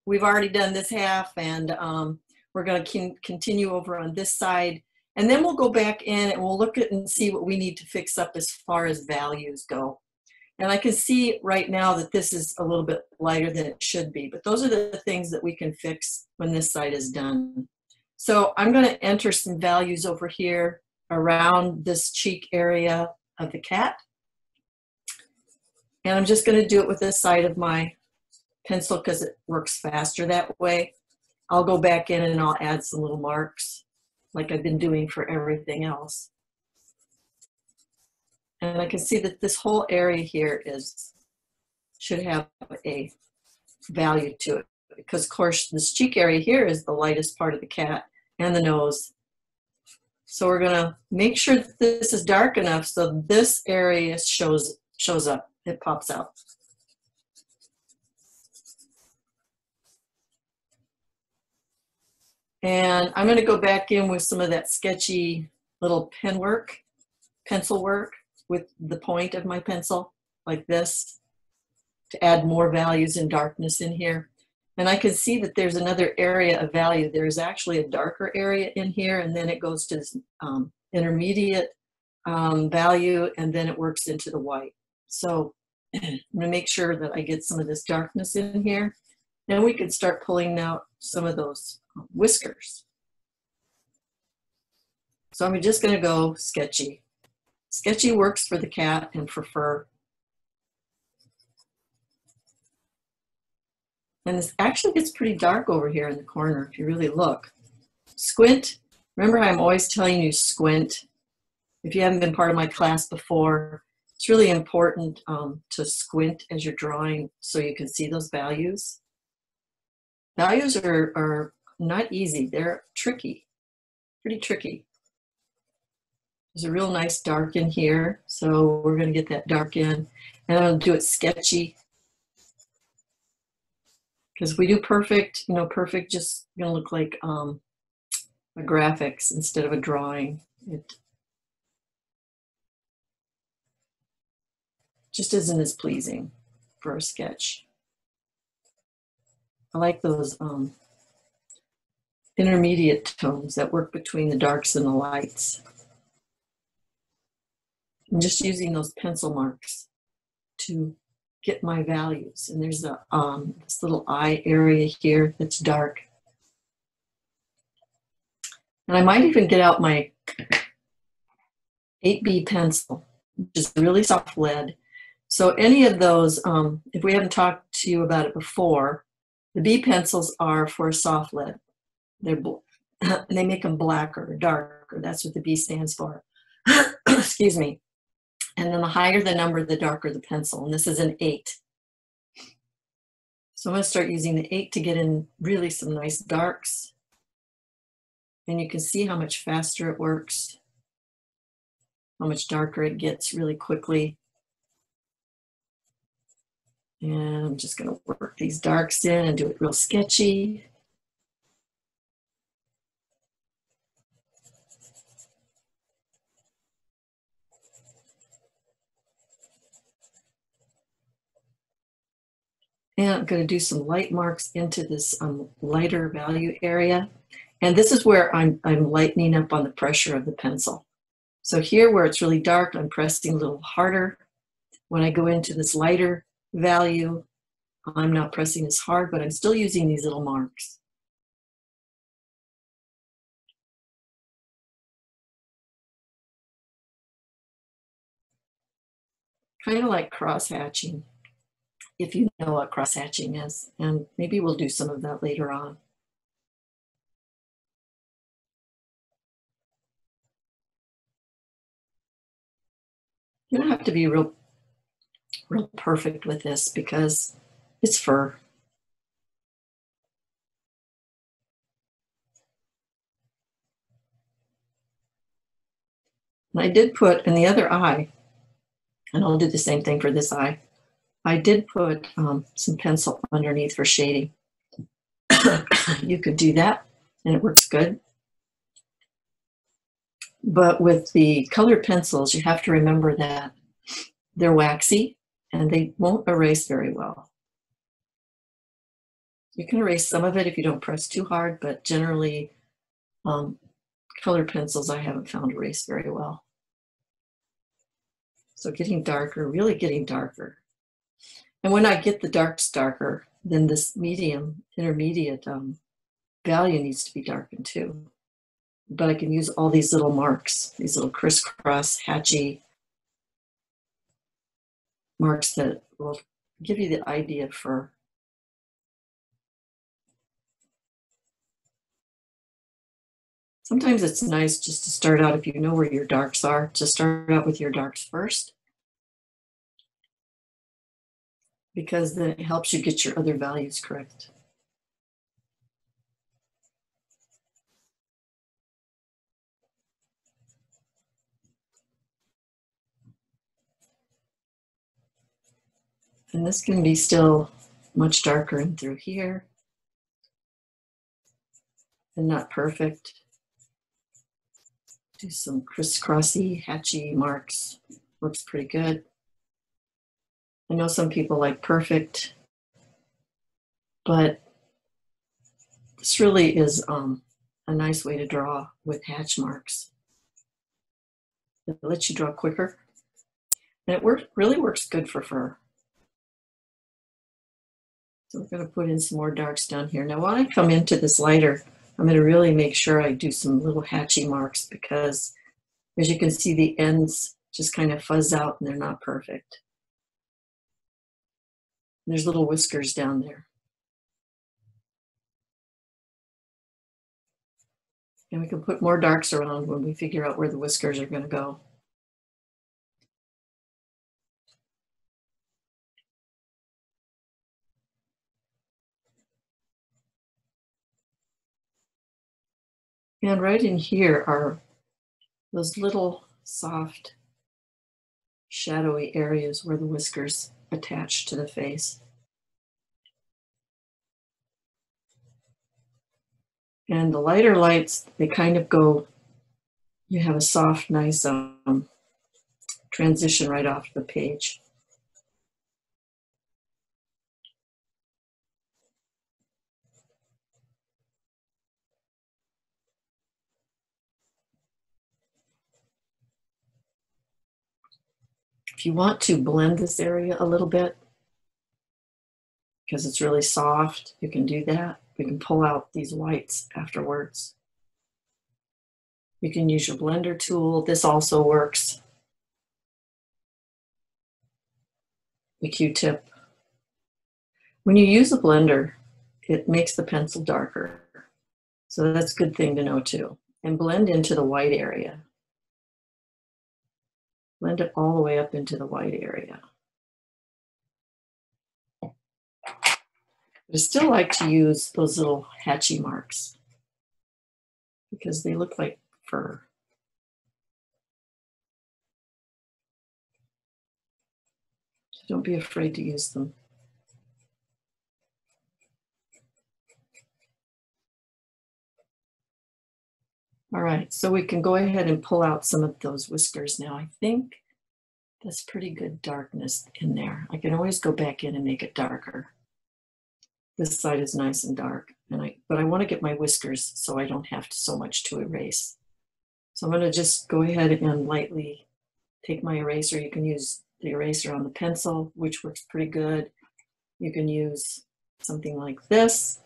we've already done this half, and we're going to continue over on this side. And then we'll go back in and we'll look at and see what we need to fix up as far as values go. And I can see right now that this is a little bit lighter than it should be, but those are the things that we can fix when this side is done. So I'm going to enter some values over here around this cheek area of the cat. And I'm just going to do it with the side of my pencil because it works faster that way. I'll go back in and I'll add some little marks like I've been doing for everything else. And I can see that this whole area here should have a value to it, because of course this cheek area here is the lightest part of the cat and the nose. So we're gonna make sure that this is dark enough so this area shows up, it pops out. And I'm gonna go back in with some of that sketchy little pencil work with the point of my pencil, like this, to add more values and darkness in here. And I can see that there's another area of value. There's actually a darker area in here, and then it goes to this intermediate value, and then it works into the white. So I'm gonna make sure that I get some of this darkness in here. Then we can start pulling out some of those whiskers. So I'm just gonna go sketchy. Sketchy works for the cat and for fur. And this actually gets pretty dark over here in the corner if you really look. Squint. Remember how I'm always telling you squint? If you haven't been part of my class before, it's really important to squint as you're drawing so you can see those values. Values are not easy. They're tricky, pretty tricky. There's a real nice dark in here, so we're going to get that dark in. And I'm going to do it sketchy. Because if we do perfect, perfect just going to look like a graphics instead of a drawing. It just isn't as pleasing for a sketch. I like those intermediate tones that work between the darks and the lights. I'm just using those pencil marks to get my values. And there's this little eye area here that's dark. And I might even get out my 8B pencil, which is really soft lead. So any of those, if we haven't talked to you about it before, the B pencils are for soft lead. They make them blacker or darker. That's what the B stands for. Excuse me. And then the higher the number, the darker the pencil. And this is an 8. So I'm going to start using the 8 to get in really some nice darks. And you can see how much faster it works, how much darker it gets really quickly. And I'm just going to work these darks in and do it real sketchy. And I'm going to do some light marks into this lighter value area. And this is where I'm lightening up on the pressure of the pencil. So here where it's really dark, I'm pressing a little harder. When I go into this lighter value, I'm not pressing as hard, but I'm still using these little marks. Kind of like cross-hatching, if you know what cross-hatching is, and maybe we'll do some of that later on. You don't have to be real perfect with this because it's fur. And I did put in the other eye, and I'll do the same thing for this eye, I did put some pencil underneath for shading. You could do that and it works good. But with the colored pencils, you have to remember that they're waxy and they won't erase very well. You can erase some of it if you don't press too hard, but generally colored pencils I haven't found erase very well. So getting darker, really getting darker. And when I get the darks darker, then this intermediate value needs to be darkened too. But I can use all these little marks, these little crisscross, hatchy marks that will give you the idea for sometimes it's nice just to start out, if you know where your darks are, to start out with your darks first, because then it helps you get your other values correct. And this can be still much darker in through here and not perfect. Do some crisscrossy, hatchy marks. Looks pretty good. I know some people like perfect, but this really is a nice way to draw with hatch marks. It lets you draw quicker. And it really works good for fur. So we're going to put in some more darks down here. Now when I come into this lighter, I'm going to really make sure I do some little hatchy marks because as you can see, the ends just kind of fuzz out and they're not perfect. And there's little whiskers down there. And we can put more darks around when we figure out where the whiskers are going to go. And right in here are those little soft, shadowy areas where the whiskers attach to the face. And the lighter lights, they kind of go, you have a soft, nice transition right off the page. If you want to blend this area a little bit, because it's really soft, you can do that. You can pull out these whites afterwards. You can use your blender tool. This also works. The Q-tip. When you use a blender, it makes the pencil darker. So that's a good thing to know too. And blend into the white area. Blend it all the way up into the white area. I still like to use those little hatchy marks because they look like fur. So don't be afraid to use them. All right, so we can go ahead and pull out some of those whiskers now. I think that's pretty good darkness in there. I can always go back in and make it darker. This side is nice and dark, but I want to get my whiskers so I don't have so much to erase. So I'm going to just go ahead and lightly take my eraser. You can use the eraser on the pencil, which works pretty good. You can use something like this.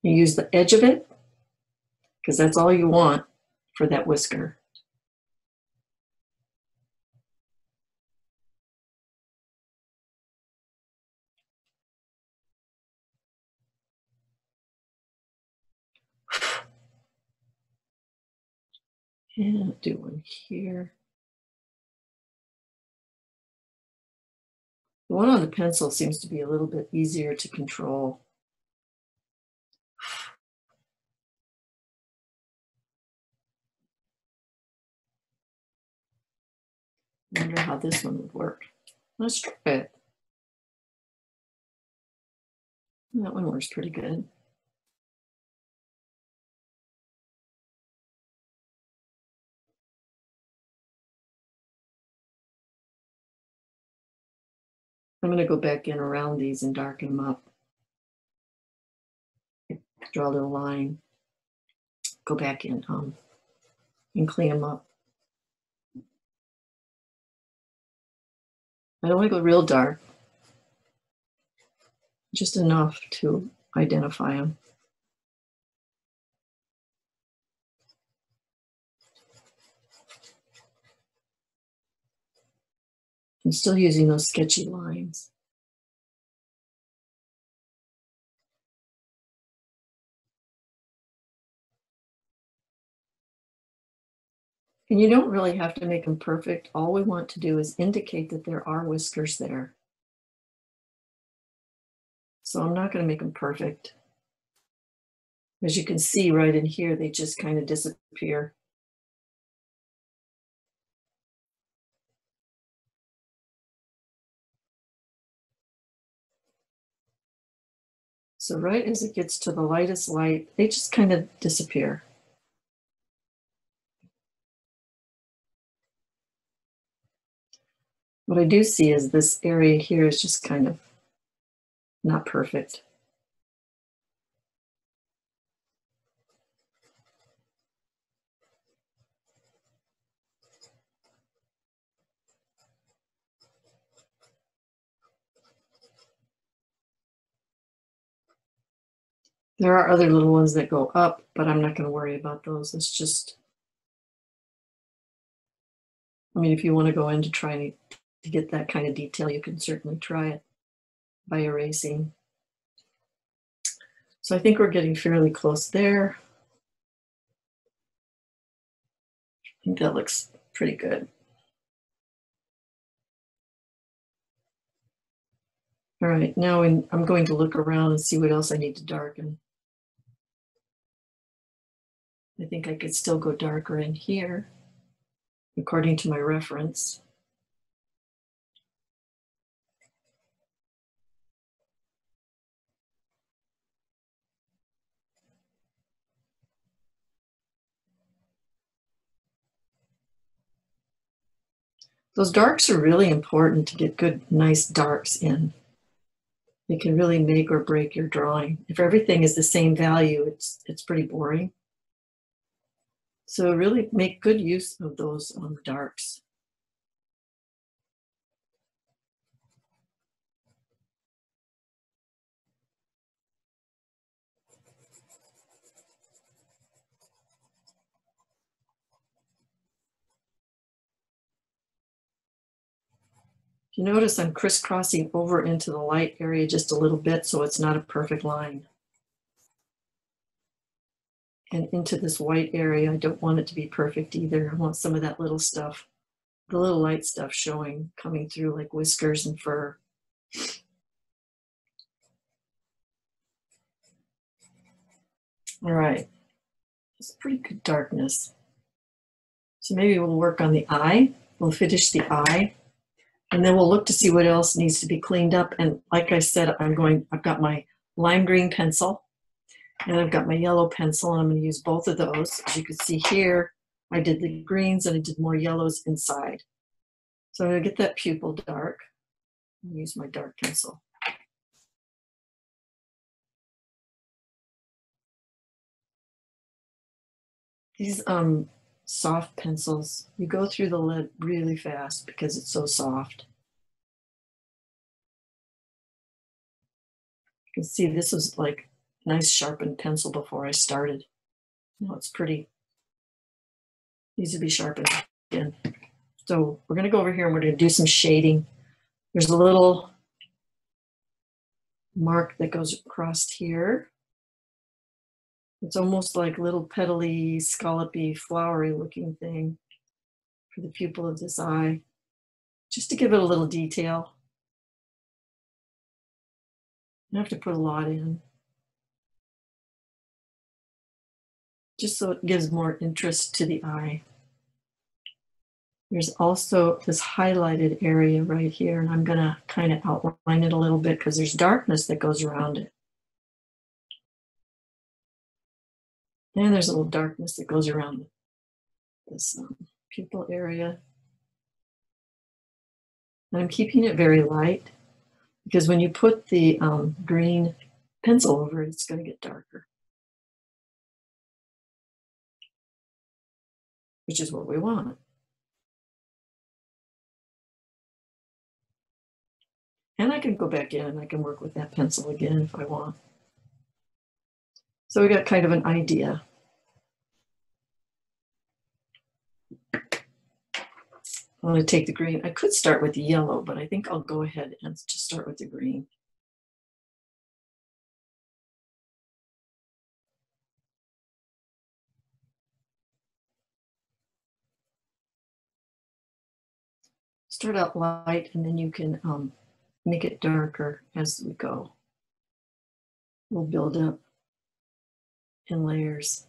You use the edge of it, because that's all you want for that whisker. And I'll do one here. The one on the pencil seems to be a little bit easier to control. I wonder how this one would work. Let's try it. That one works pretty good. I'm going to go back in around these and darken them up. Draw a little line. Go back in and clean them up. I don't want to go real dark, just enough to identify them. I'm still using those sketchy lines. And you don't really have to make them perfect. All we want to do is indicate that there are whiskers there. So I'm not going to make them perfect. As you can see right in here, they just kind of disappear. So right as it gets to the lightest light, they just kind of disappear. What I do see is this area here is just kind of not perfect. There are other little ones that go up, but I'm not going to worry about those. It's just, I mean, if you want to go in to try to get that kind of detail, you can certainly try it by erasing. So I think we're getting fairly close there. I think that looks pretty good. All right, now I'm going to look around and see what else I need to darken. I think I could still go darker in here, according to my reference. Those darks are really important to get good, nice darks in. They can really make or break your drawing. If everything is the same value, it's pretty boring. So really make good use of those darks. You notice I'm crisscrossing over into the light area just a little bit, so it's not a perfect line. And into this white area, I don't want it to be perfect either. I want some of that little stuff, the little light stuff showing, coming through like whiskers and fur. All right, it's pretty good darkness. So maybe we'll work on the eye. We'll finish the eye, and then we'll look to see what else needs to be cleaned up. And like I said, I've got my lime green pencil, and I've got my yellow pencil, and I'm going to use both of those. As you can see here, I did the greens and I did more yellows inside. So I'm going to get that pupil dark and use my dark pencil. These soft pencils, you go through the lead really fast because it's so soft. You can see this was like a nice sharpened pencil before I started. Now it's pretty, needs to be sharpened again. So we're going to go over here and we're going to do some shading. There's a little mark that goes across here. It's almost like little petally, scallopy, flowery looking thing for the pupil of this eye, just to give it a little detail. You don't have to put a lot in, just so it gives more interest to the eye. There's also this highlighted area right here, and I'm going to kind of outline it a little bit because there's darkness that goes around it. And there's a little darkness that goes around this pupil area. And I'm keeping it very light because when you put the green pencil over it, it's going to get darker. which is what we want. And I can go back in and I can work with that pencil again if I want. So we got kind of an idea. I'm going to take the green. I could start with the yellow, but I think I'll go ahead and just start with the green. Start out light, and then you can make it darker as we go. We'll build up in layers.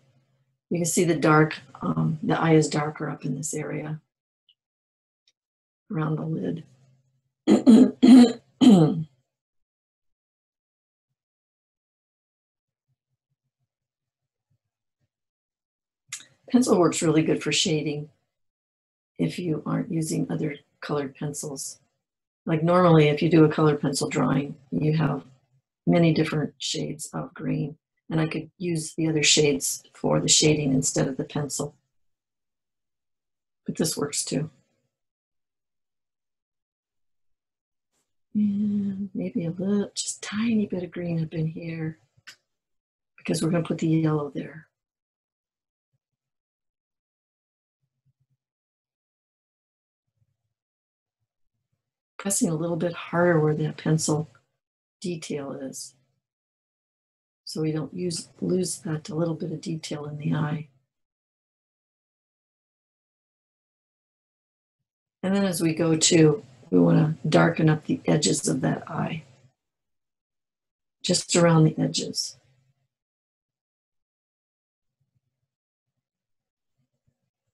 You can see the dark, the eye is darker up in this area around the lid. Pencil works really good for shading if you aren't using other colored pencils. Like normally, if you do a colored pencil drawing, you have many different shades of green, and I could use the other shades for the shading instead of the pencil. But this works too. And maybe a little, just tiny bit of green up in here, because we're going to put the yellow there. Pressing a little bit harder where that pencil detail is, so we don't lose that little bit of detail in the eye. And then as we go to, we want to darken up the edges of that eye, just around the edges.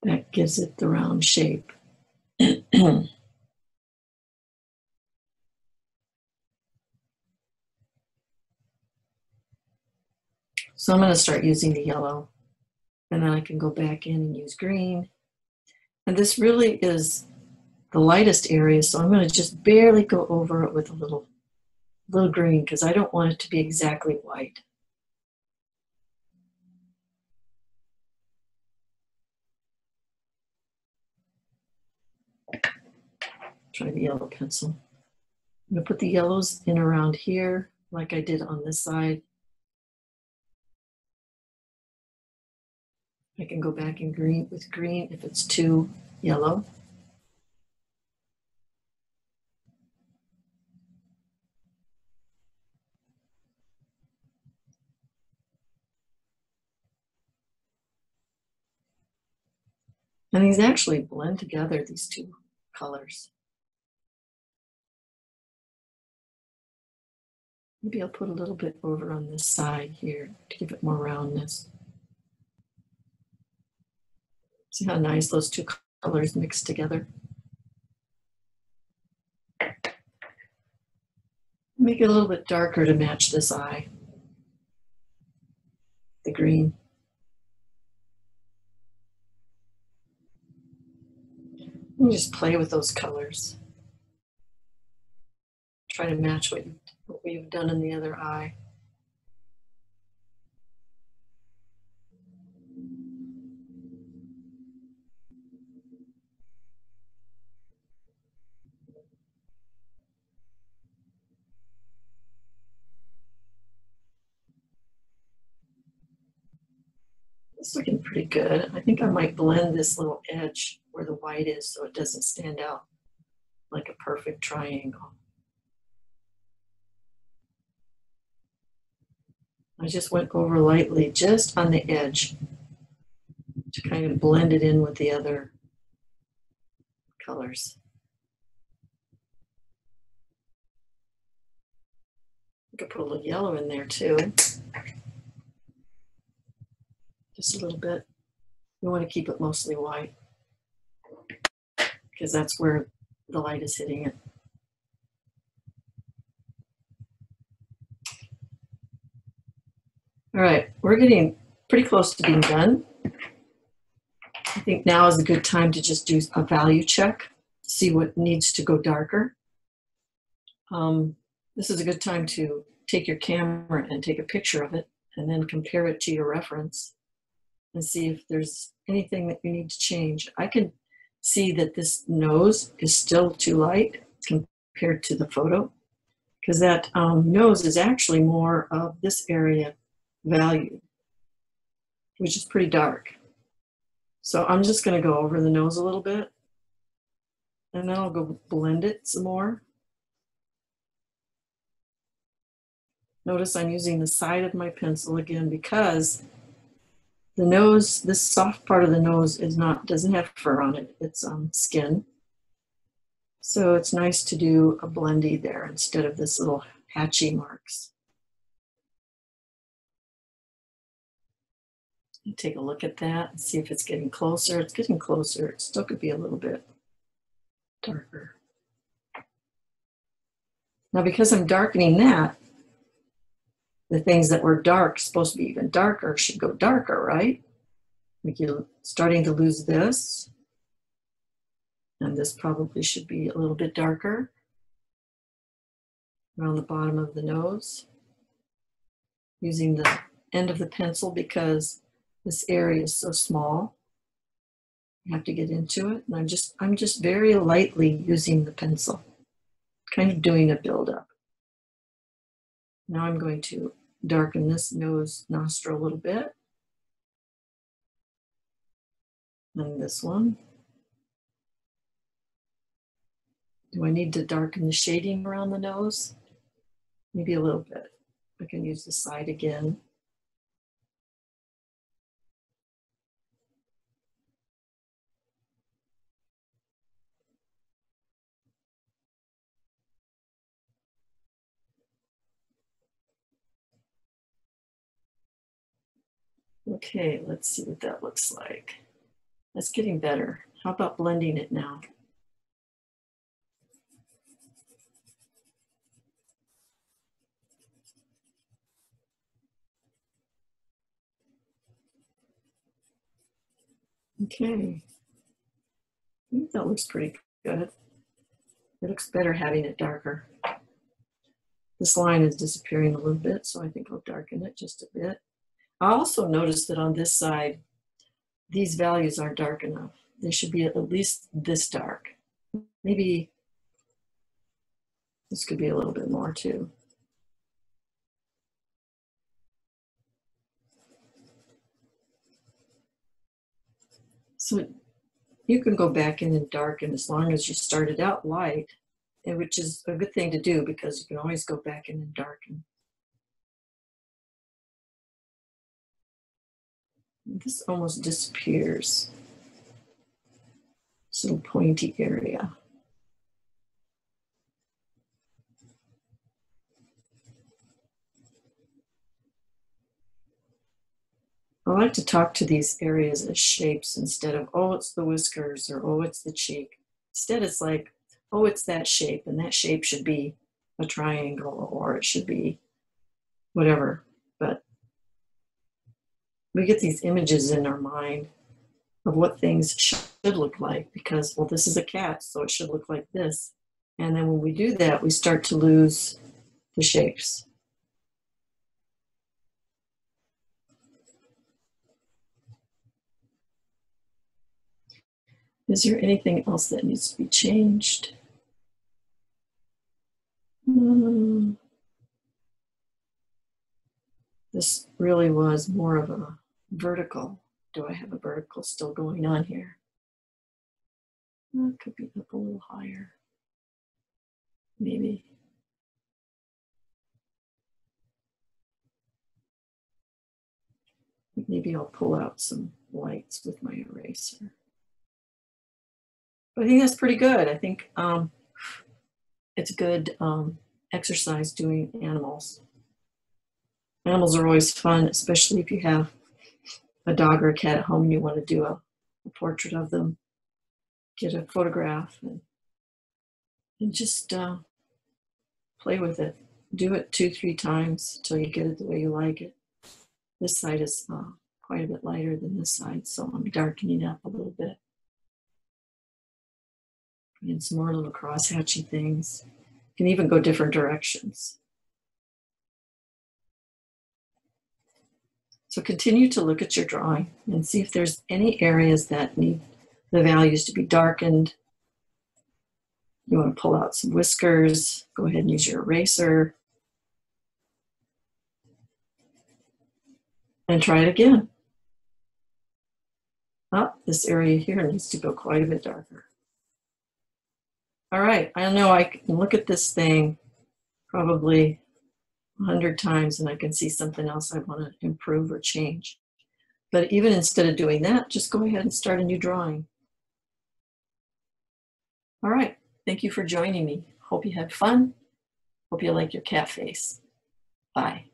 That gives it the round shape. So I'm going to start using the yellow, and then I can go back in and use green. And this really is the lightest area, so I'm going to just barely go over it with a little green, because I don't want it to be exactly white. Try the yellow pencil. I'm going to put the yellows in around here, like I did on this side. I can go back in green with green if it's too yellow. And these actually blend together, these two colors. Maybe I'll put a little bit over on this side here to give it more roundness. See how nice those two colors mix together? Make it a little bit darker to match this eye, the green. And just play with those colors. Try to match what we've done in the other eye. It's looking pretty good. I think I might blend this little edge where the white is so it doesn't stand out like a perfect triangle. I just went over lightly just on the edge to kind of blend it in with the other colors. I could put a little yellow in there too. Just a little bit. We want to keep it mostly white because that's where the light is hitting it. All right, we're getting pretty close to being done. I think now is a good time to just do a value check, see what needs to go darker. This is a good time to take your camera and take a picture of it and then compare it to your reference and see if there's anything that you need to change. I can see that this nose is still too light compared to the photo, because that nose is actually more of this area value, which is pretty dark. So I'm just going to go over the nose a little bit, and then I'll go blend it some more. Notice I'm using the side of my pencil again because the nose, this soft part of the nose doesn't have fur on it. It's skin. So it's nice to do a blendy there instead of this little patchy marks. Take a look at that and see if it's getting closer. It's getting closer. It still could be a little bit darker. Now, because I'm darkening that, the things that were dark, supposed to be even darker, should go darker, right? Like you're starting to lose this. And this probably should be a little bit darker around the bottom of the nose. Using the end of the pencil because this area is so small. You have to get into it. And I'm just very lightly using the pencil, kind of doing a build-up. Now I'm going to darken this nostril a little bit. And this one. Do I need to darken the shading around the nose? Maybe a little bit. I can use the side again. Okay, let's see what that looks like. That's getting better. How about blending it now? Okay, I think that looks pretty good. It looks better having it darker. This line is disappearing a little bit, so I think I'll darken it just a bit. I also noticed that on this side, these values aren't dark enough. They should be at least this dark. Maybe this could be a little bit more too. So you can go back in and darken as long as you started out light, which is a good thing to do because you can always go back in and darken. This almost disappears. This little pointy area. I like to talk to these areas as shapes instead of, oh, it's the whiskers or, oh, it's the cheek. Instead, it's like, oh, it's that shape, and that shape should be a triangle or it should be whatever. But we get these images in our mind of what things should look like because, well, this is a cat, so it should look like this. And then when we do that, we start to lose the shapes. Is there anything else that needs to be changed? This really was more of a vertical. Do I have a vertical still going on here? It could be up a little higher. Maybe. Maybe I'll pull out some lights with my eraser. But I think that's pretty good. I think it's good exercise doing animals. Animals are always fun, especially if you have a dog or a cat at home and you want to do a portrait of them. Get a photograph and just play with it. Do it 2-3 times until you get it the way you like it. This side is quite a bit lighter than this side, so I'm darkening it up a little bit. And some more little cross-hatchy things. You can even go different directions. So continue to look at your drawing and see if there's any areas that need the values to be darkened. You want to pull out some whiskers, go ahead and use your eraser. And try it again. Oh, this area here needs to go quite a bit darker. All right, I know I can look at this thing probably 100 times and I can see something else I want to improve or change. But even instead of doing that, just go ahead and start a new drawing. All right, thank you for joining me. Hope you had fun. Hope you like your cat face. Bye.